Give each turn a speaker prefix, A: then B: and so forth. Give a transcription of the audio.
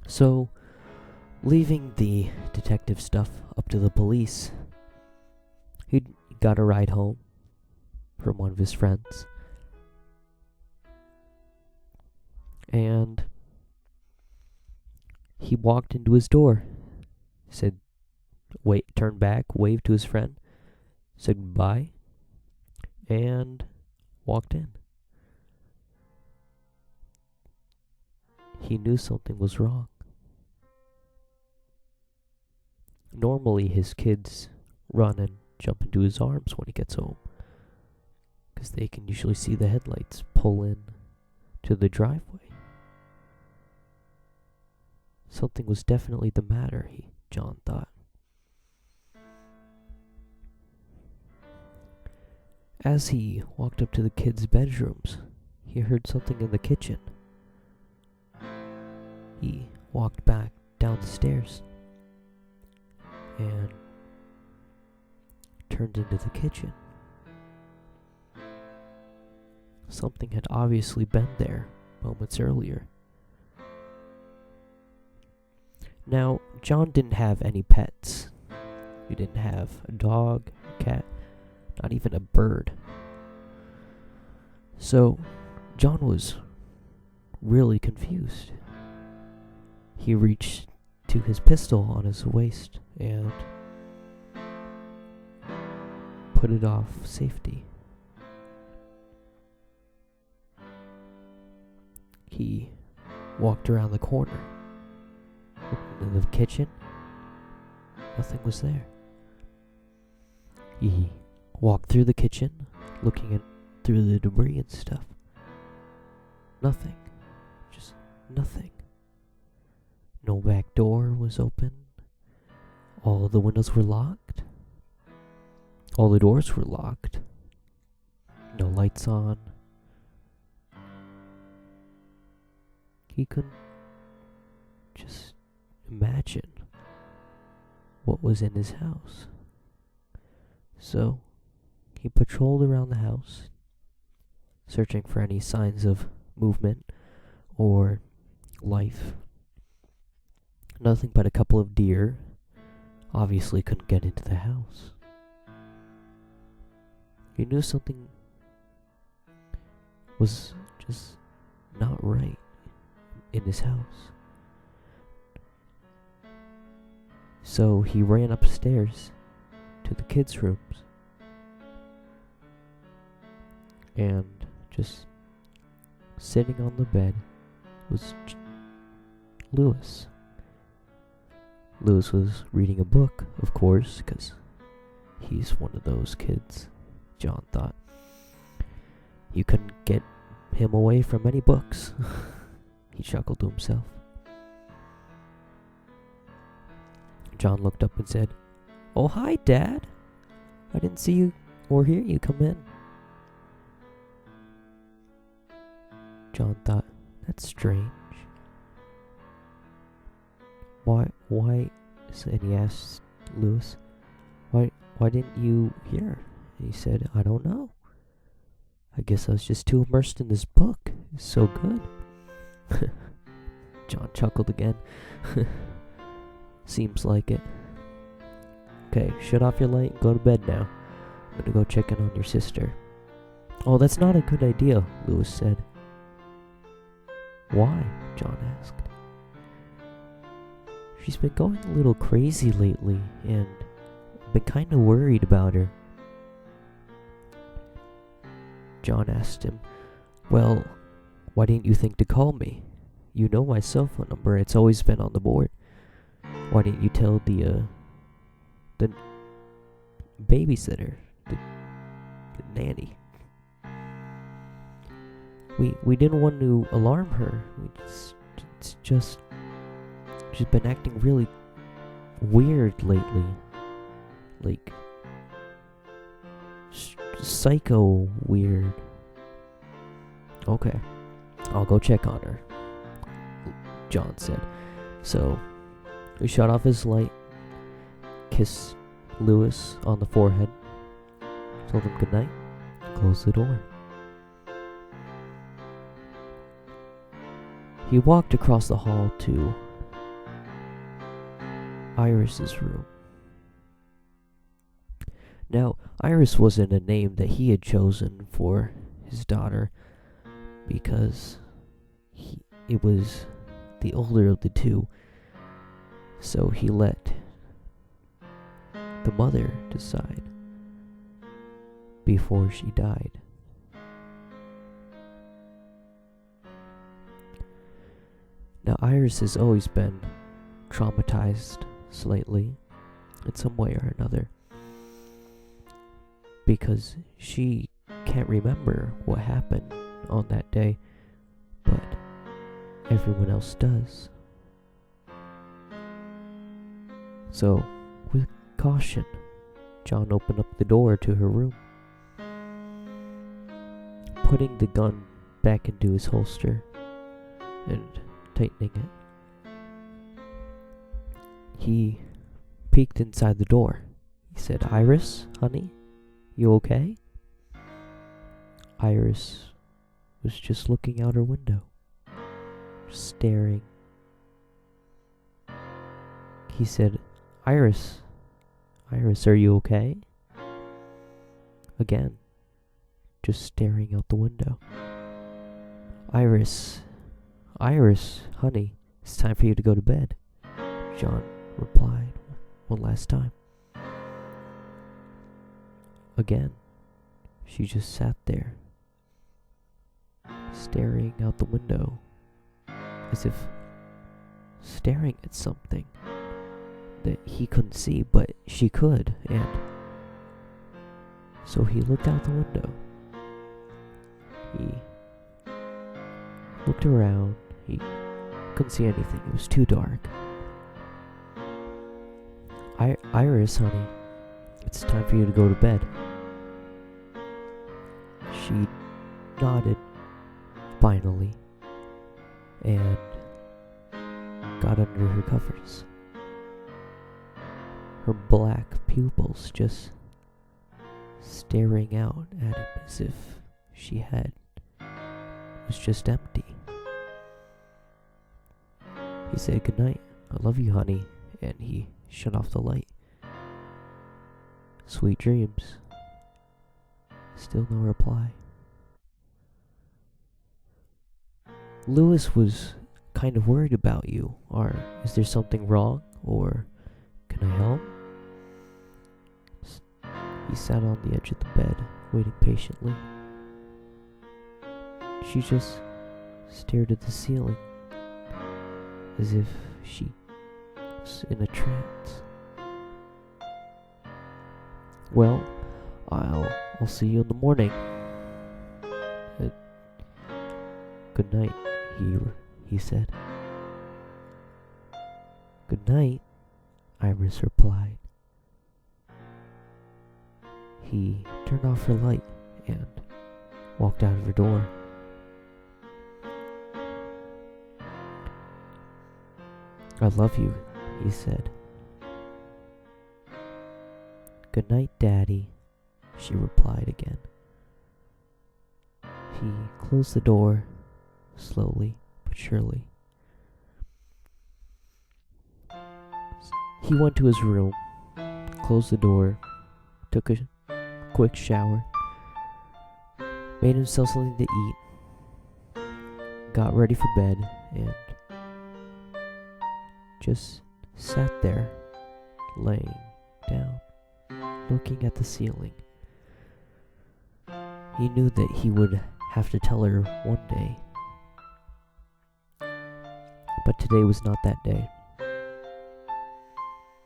A: So, leaving the detective stuff up to the police, he got a ride home from one of his friends. And he walked into his door, said, turned back, waved to his friend, said goodbye, and walked in. He knew something was wrong. Normally, his kids run and jump into his arms when he gets home, because they can usually see the headlights pull in to the driveway. Something was definitely the matter, John thought. As he walked up to the kids' bedrooms, he heard something in the kitchen. He walked back down the stairs and turned into the kitchen. Something had obviously been there moments earlier. Now, John didn't have any pets. He didn't have a dog, a cat, not even a bird. So, John was really confused. He reached to his pistol on his waist and put it off safety. He walked around the corner, looked into the kitchen. Nothing was there. He walked through the kitchen, looking through the debris and stuff. Nothing. Just nothing. No back door was open. All the windows were locked. All the doors were locked. No lights on. He couldn't just imagine what was in his house. So, he patrolled around the house, searching for any signs of movement or life. Nothing but a couple of deer. Obviously couldn't get into the house. He knew something was just not right in his house. So he ran upstairs to the kids' rooms and just sitting on the bed was Lewis. Lewis was reading a book, of course, because he's one of those kids, John thought. You couldn't get him away from any books. He chuckled to himself. John looked up and said, "Oh, hi, Dad. I didn't see you or hear you come in." John thought, that's strange. Why, and he asked Lewis, why didn't you hear? And he said, I don't know. I guess I was just too immersed in this book. It's so good. John chuckled again. Seems like it. Okay, shut off your light and go to bed now. I'm gonna go check in on your sister. Oh, that's not a good idea, Lewis said. Why? John asked. She's been going a little crazy lately, and I've been kinda worried about her. John asked him, well, why didn't you think to call me? You know my cell phone number, it's always been on the board. Why didn't you tell the babysitter, the nanny? We didn't want to alarm her. It's just she's been acting really weird lately, like psycho weird. Okay, I'll go check on her, John said. So we shut off his light, kissed Lewis on the forehead, told him goodnight, closed the door. He walked across the hall to Iris's room. Now, Iris wasn't a name that he had chosen for his daughter because it was the older of the two, so he let the mother decide before she died. Now, Iris has always been traumatized slightly in some way or another because she can't remember what happened on that day, but everyone else does. So, with caution, John opened up the door to her room. Putting the gun back into his holster and tightening it, he peeked inside the door. He said, "Iris, honey, you okay?" Iris was just looking out her window, staring. He said, Iris, are you okay?" Again, just staring out the window. Iris, honey, it's time for you to go to bed," John replied one last time. Again, she just sat there, staring out the window, as if staring at something that he couldn't see, but she could, and so he looked out the window. He looked around. He couldn't see anything. It was too dark. Iris, honey, it's time for you to go to bed." She nodded, finally, and got under her covers. Her black pupils just staring out at him as if she had was just empty. He said, "Good night. I love you, honey," and he shut off the light. "Sweet dreams." Still no reply. "Lewis was kind of worried about you. Is there something wrong, or can I help?" He sat on the edge of the bed, waiting patiently. She just stared at the ceiling, as if she was in a trance. "Well, I'll see you in the morning. Good night," he said. "Good night," Iris replied. He turned off her light and walked out of her door. "I love you," he said. "Good night, Daddy," she replied again. He closed the door, slowly but surely. He went to his room, closed the door, took a quick shower, made himself something to eat, got ready for bed, and just sat there, laying down, looking at the ceiling. He knew that he would have to tell her one day, but today was not that day.